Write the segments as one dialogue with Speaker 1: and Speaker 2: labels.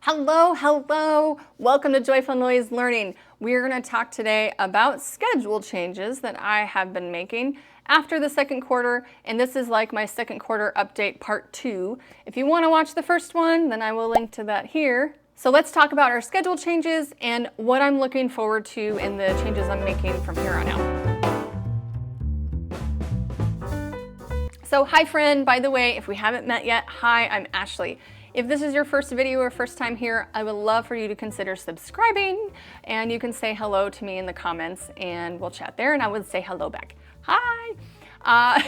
Speaker 1: Hello, hello. Welcome to Joyful Noise Learning. We're going to talk today about schedule changes that I have been making after the second quarter, and this is like my second quarter update part 2. If you want to watch the first one, then I will link to that here. So let's talk about our schedule changes and what I'm looking forward to in the changes I'm making from here on out. So hi friend, by the way, if we haven't met yet, hi, I'm Ashley. If this is your first video or first time here, I would love for you to consider subscribing, and you can say hello to me in the comments and we'll chat there and I would say hello back. Hi!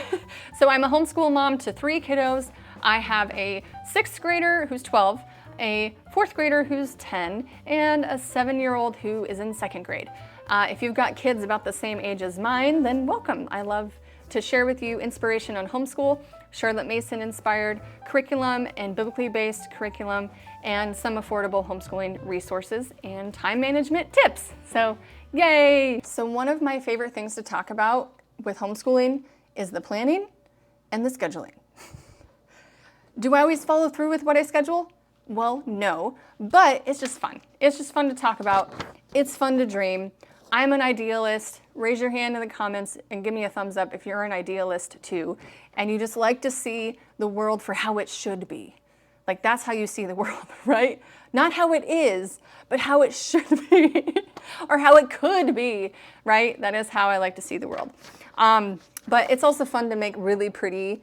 Speaker 1: So I'm a homeschool mom to 3 kiddos. I have a 6th grader who's 12, a 4th grader who's 10, and a 7-year-old who is in 2nd grade. If you've got kids about the same age as mine, then welcome. I love to share with you inspiration on homeschool, Charlotte Mason inspired curriculum and biblically based curriculum, and some affordable homeschooling resources and time management tips. So yay! So one of my favorite things to talk about with homeschooling is the planning and the scheduling. Do I always follow through with what I schedule? Well, no, but it's just fun. It's just fun to talk about. It's fun to dream. I'm an idealist. Raise your hand in the comments and give me a thumbs up if you're an idealist too, and you just like to see the world for how it should be. Like that's how you see the world, right? Not how it is, but how it should be, or how it could be, right? That is how I like to see the world. But it's also fun to make really pretty,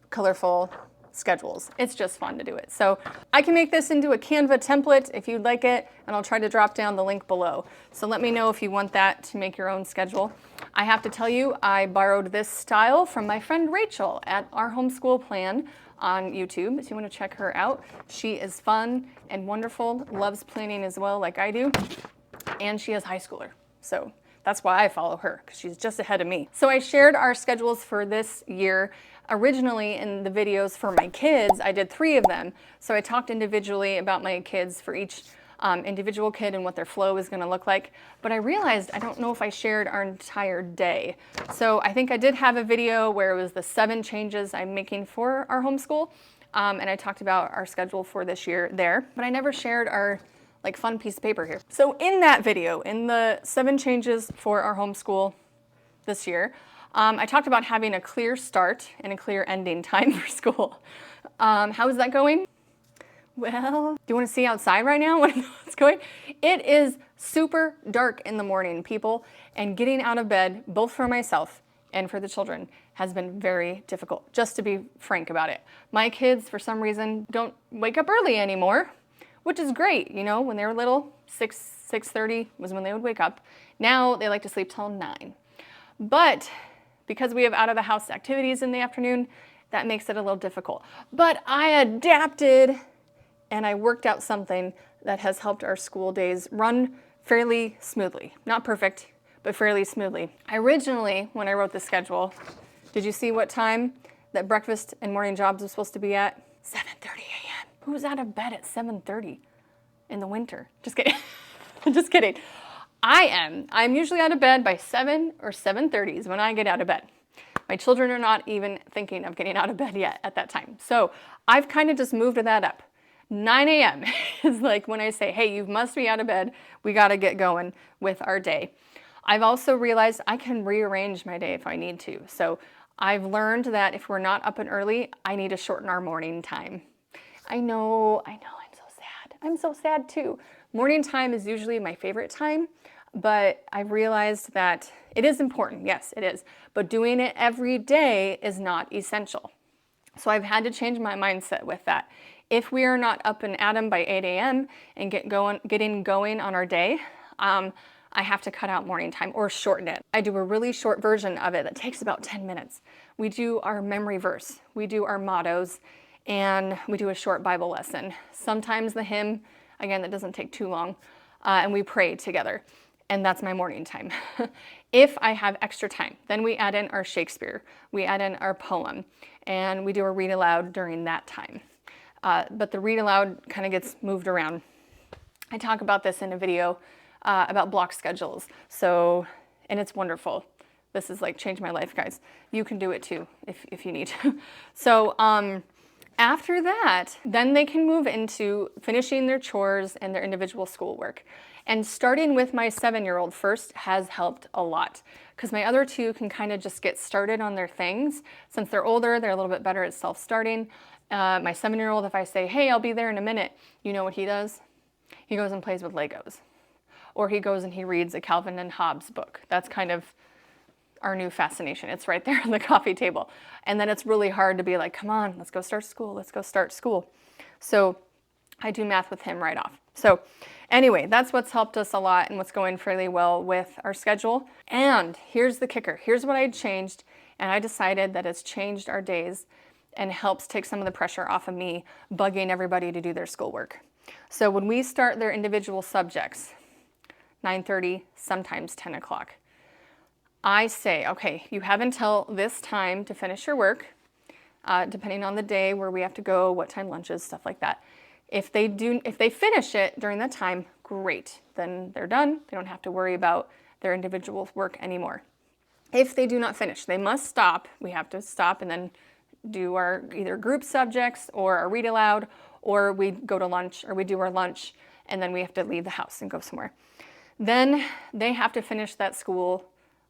Speaker 1: colorful schedules. It's just fun to do it. So I can make this into a Canva template if you'd like it, and I'll try to drop down the link below. So let me know if you want that to make your own schedule. I have to tell you, I borrowed this style from my friend Rachel at Our Homeschool Plan on YouTube. If you want to check her out, she is fun and wonderful, loves planning as well like I do, and she is high schooler. So that's why I follow her, because she's just ahead of me. So I shared our schedules for this year. Originally in the videos for my kids, I did 3 of them. So I talked individually about my kids for each individual kid and what their flow is going to look like. But I realized I don't know if I shared our entire day. So I think I did have a video where it was the 7 changes I'm making for our homeschool. And I talked about our schedule for this year there. But I never shared our fun piece of paper here. So in that video, in the 7 changes for our homeschool this year, I talked about having a clear start and a clear ending time for school. How is that going? Well, do you want to see outside right now what's going? It is super dark in the morning, people, and getting out of bed, both for myself and for the children, has been very difficult, just to be frank about it. My kids, for some reason, don't wake up early anymore, which is great. You know, when they were little, 6:30 was when they would wake up. Now they like to sleep till 9. But because we have out-of-the-house activities in the afternoon, that makes it a little difficult. But I adapted and I worked out something that has helped our school days run fairly smoothly. Not perfect, but fairly smoothly. Originally, when I wrote the schedule, did you see what time that breakfast and morning jobs was supposed to be at? 7:30 a.m. Who's out of bed at 7:30 in the winter? Just kidding. Just kidding. I am. I'm usually out of bed by 7 or 7:30 is when I get out of bed. My children are not even thinking of getting out of bed yet at that time. So I've kind of just moved that up. 9 a.m. is like when I say, hey, you must be out of bed. We got to get going with our day. I've also realized I can rearrange my day if I need to. So I've learned that if we're not up and early, I need to shorten our morning time. I know, I'm so sad. I'm so sad too. Morning time is usually my favorite time, but I've realized that it is important. Yes, it is. But doing it every day is not essential. So I've had to change my mindset with that. If we are not up and at 'em by 8 a.m. and getting going on our day, I have to cut out morning time or shorten it. I do a really short version of it that takes about 10 minutes. We do our memory verse, we do our mottos, and we do a short Bible lesson. Sometimes the hymn, again, that doesn't take too long, and we pray together. And that's my morning time. If I have extra time, then we add in our Shakespeare, we add in our poem, and we do a read aloud during that time. But the read aloud kind of gets moved around. I talk about this in a video about block schedules. So, and it's wonderful. This is like changed my life, guys. You can do it too if you need to. So After that, then they can move into finishing their chores and their individual schoolwork. And starting with my 7-year-old first has helped a lot, because my other two can kind of just get started on their things. Since they're older, they're a little bit better at self-starting. My 7-year-old, if I say, hey, I'll be there in a minute, you know what he does? He goes and plays with Legos. Or he goes and he reads a Calvin and Hobbes book. That's kind of our new fascination. It's right there on the coffee table. And then it's really hard to be like, come on, let's go start school. Let's go start school. So I do math with him right off. So anyway, that's what's helped us a lot and what's going fairly well with our schedule. And here's the kicker. Here's what I changed. And I decided that it's changed our days and helps take some of the pressure off of me bugging everybody to do their schoolwork. So when we start their individual subjects, 9:30, sometimes 10 o'clock, I say, okay, you have until this time to finish your work, depending on the day where we have to go, what time lunch is, stuff like that. If they finish it during that time, great. Then they're done. They don't have to worry about their individual work anymore. If they do not finish, they must stop. We have to stop and then do our either group subjects or our read aloud, or we go to lunch, or we do our lunch, and then we have to leave the house and go somewhere. Then they have to finish that school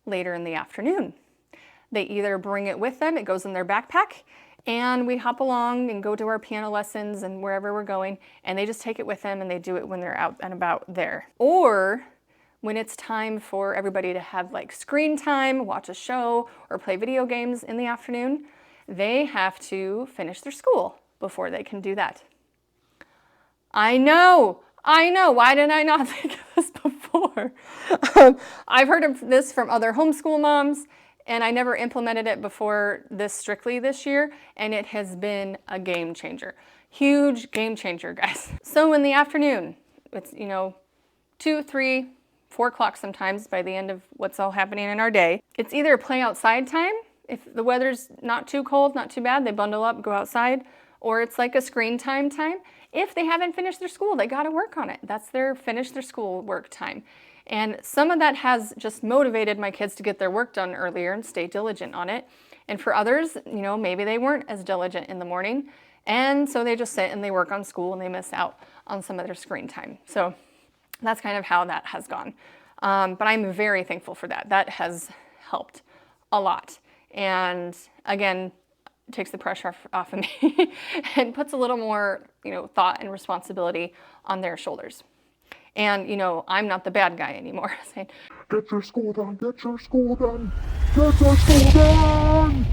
Speaker 1: later in the afternoon. They either bring it with them, it goes in their backpack, and we hop along and go to our piano lessons and wherever we're going, and they just take it with them and they do it when they're out and about there. Or when it's time for everybody to have like screen time, watch a show, or play video games in the afternoon, they have to finish their school before they can do that. I know. Why did I not think of this before? I've heard of this from other homeschool moms, and I never implemented it before this strictly this year, and it has been a game changer. Huge game changer, guys. So in the afternoon, it's, 2, 3, 4 o'clock sometimes by the end of what's all happening in our day. It's either play outside time. If the weather's not too cold, not too bad, they bundle up, go outside, or it's like a screen time. If they haven't finished their school, they got to work on it. That's their finish their school work time. And some of that has just motivated my kids to get their work done earlier and stay diligent on it. And for others, maybe they weren't as diligent in the morning. And so they just sit and they work on school and they miss out on some of their screen time. So that's kind of how that has gone. But I'm very thankful for that. That has helped a lot. And again, takes the pressure off of me and puts a little more, thought and responsibility on their shoulders. And, I'm not the bad guy anymore saying, get your school done, get your school done, get your school done.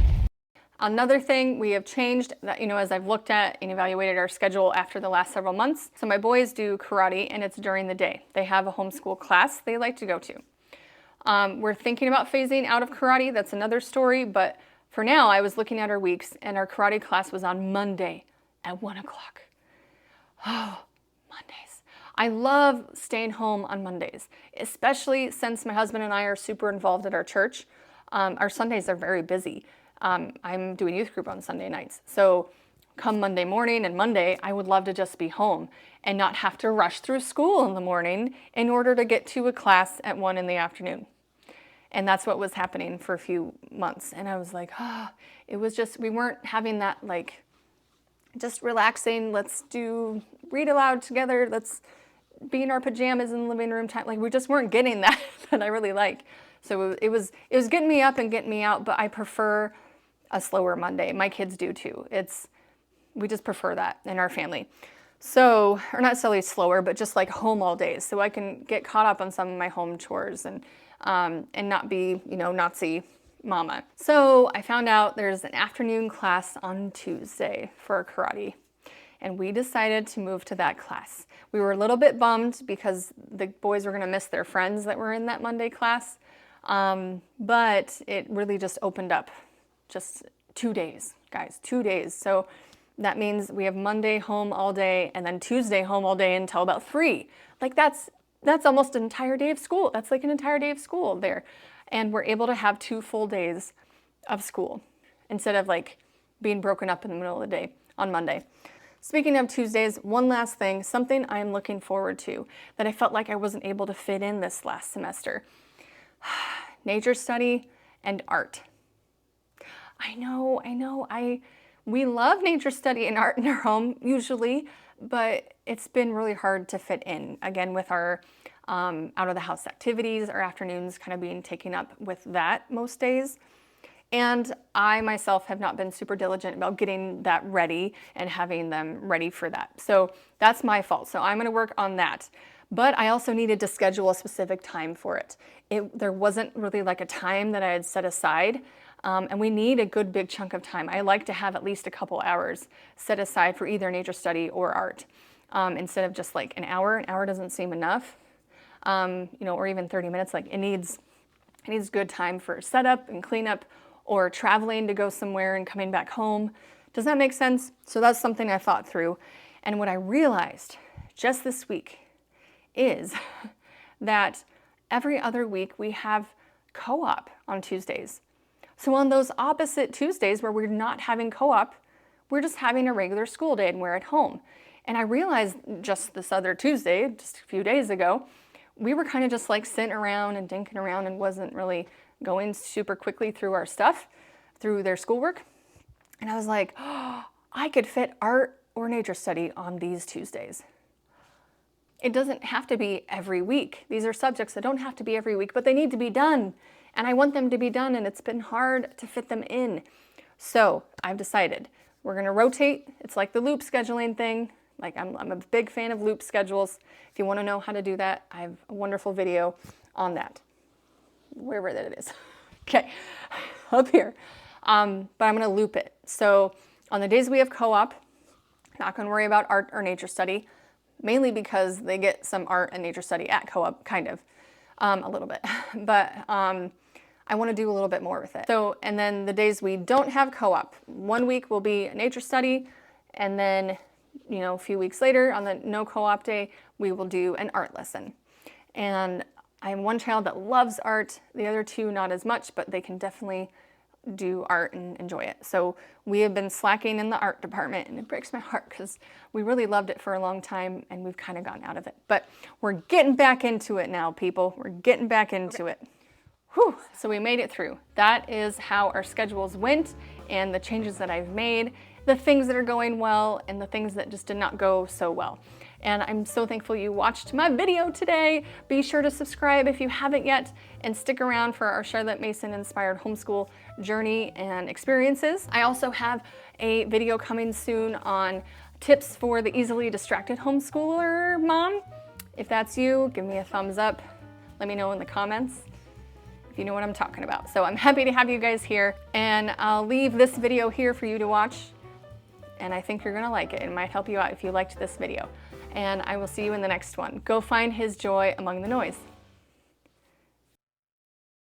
Speaker 1: Another thing we have changed that, as I've looked at and evaluated our schedule after the last several months. So my boys do karate and it's during the day. They have a homeschool class they like to go to. We're thinking about phasing out of karate. That's another story, but for now, I was looking at our weeks, and our karate class was on Monday at 1 o'clock. Oh, Mondays. I love staying home on Mondays, especially since my husband and I are super involved at our church. Our Sundays are very busy. I'm doing youth group on Sunday nights. So come Monday morning and Monday, I would love to just be home and not have to rush through school in the morning in order to get to a class at 1 in the afternoon. And that's what was happening for a few months. And I was like, it was just, we weren't having that just relaxing, let's do read aloud together, let's be in our pajamas in the living room time. We just weren't getting that I really like. So it was getting me up and getting me out, but I prefer a slower Monday. My kids do too. We just prefer that in our family. So, or not necessarily slower, but just like home all days. So I can get caught up on some of my home chores and not be, Nazi mama. So I found out there's an afternoon class on Tuesday for karate, and we decided to move to that class. We were a little bit bummed because the boys were going to miss their friends that were in that Monday class, but it really just opened up just 2 days, guys, 2 days. So that means we have Monday home all day and then Tuesday home all day until about 3. That's almost an entire day of school. That's like an entire day of school there. And we're able to have 2 full days of school instead of being broken up in the middle of the day on Monday. Speaking of Tuesdays, one last thing, something I'm looking forward to that I felt like I wasn't able to fit in this last semester. Nature study and art. I know. We love nature study and art in our home usually, but it's been really hard to fit in. Again, with our out of the house activities, our afternoons kind of being taken up with that most days. And I myself have not been super diligent about getting that ready and having them ready for that. So that's my fault. So I'm gonna work on that. But I also needed to schedule a specific time for it. There wasn't really like a time that I had set aside. And we need a good big chunk of time. I like to have at least a couple hours set aside for either nature study or art, instead of just like an hour. An hour doesn't seem enough, you know, or even 30 minutes. Like it needs good time for setup and cleanup, or traveling to go somewhere and coming back home. Does that make sense? So that's something I thought through. And what I realized just this week is that every other week we have co-op on Tuesdays. So on those opposite Tuesdays where we're not having co-op, we're just having a regular school day and we're at home. And I realized just this other Tuesday, just a few days ago, we were kind of just like sitting around and dinking around and wasn't really going super quickly through our stuff, through their schoolwork. And I was like, oh, I could fit art or nature study on these Tuesdays. It doesn't have to be every week. These are subjects that don't have to be every week, but they need to be done. And I want them to be done, and it's been hard to fit them in. So I've decided we're gonna rotate. It's like the loop scheduling thing. Like I'm a big fan of loop schedules. If you wanna know how to do that, I have a wonderful video on that. Wherever that it is. Okay, up here. But I'm gonna loop it. So on the days we have co-op, not gonna worry about art or nature study, mainly because they get some art and nature study at co-op, kind of, a little bit. But I want to do a little bit more with it. So, and then the days we don't have co-op, 1 week will be a nature study, and then, you know, a few weeks later on the no co-op day, we will do an art lesson. And I have one child that loves art, the other two not as much, but they can definitely do art and enjoy it. So we have been slacking in the art department, and it breaks my heart because we really loved it for a long time and we've kind of gotten out of it. But we're getting back into it now, people. We're getting back into it. Whew, so we made it through. That is how our schedules went and the changes that I've made, the things that are going well and the things that just did not go so well. And I'm so thankful you watched my video today. Be sure to subscribe if you haven't yet and stick around for our Charlotte Mason inspired homeschool journey and experiences. I also have a video coming soon on tips for the easily distracted homeschooler mom. If that's you, give me a thumbs up. Let me know in the comments if you know what I'm talking about. So I'm happy to have you guys here, and I'll leave this video here for you to watch, and I think you're gonna like it. It might help you out if you liked this video. And I will see you in the next one. Go find his joy among the noise.